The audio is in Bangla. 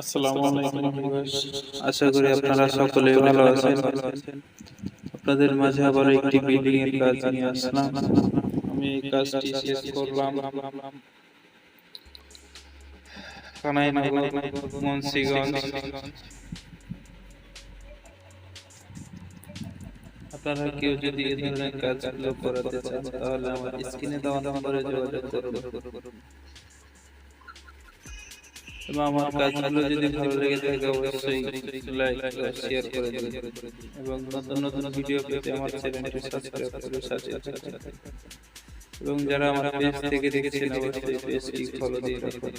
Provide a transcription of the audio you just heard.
আসসালামু আলাইকুম ভিউয়ার্স, আশা করি আপনারা সকলে ভালো আছেন। আপনাদের মাঝে আবার একটি বিল্ডিং এর কাজ নিয়ে আসলাম। আমি এই কাজটি শেষ করলাম কানাইনগর, মুন্সিগঞ্জ। আপনারা কেউ যদি এই ধরনের কাজগুলো করাতে চান তাহলে আমার স্ক্রিনে দেওয়া নম্বরে যোগাযোগ করুন। এবং আমার কাজগুলো যদি ভালো লেগে থাকে অবশ্যই লাইক ও শেয়ার করে দিন এবং নতুন নতুন ভিডিও পেতে আমার চ্যানেলটি সাবস্ক্রাইব করে সাথে থাকুন। এবং যারা আমার পেজ থেকে দেখছেন অবশ্যই পেজটি ফলো দিয়ে রাখুন।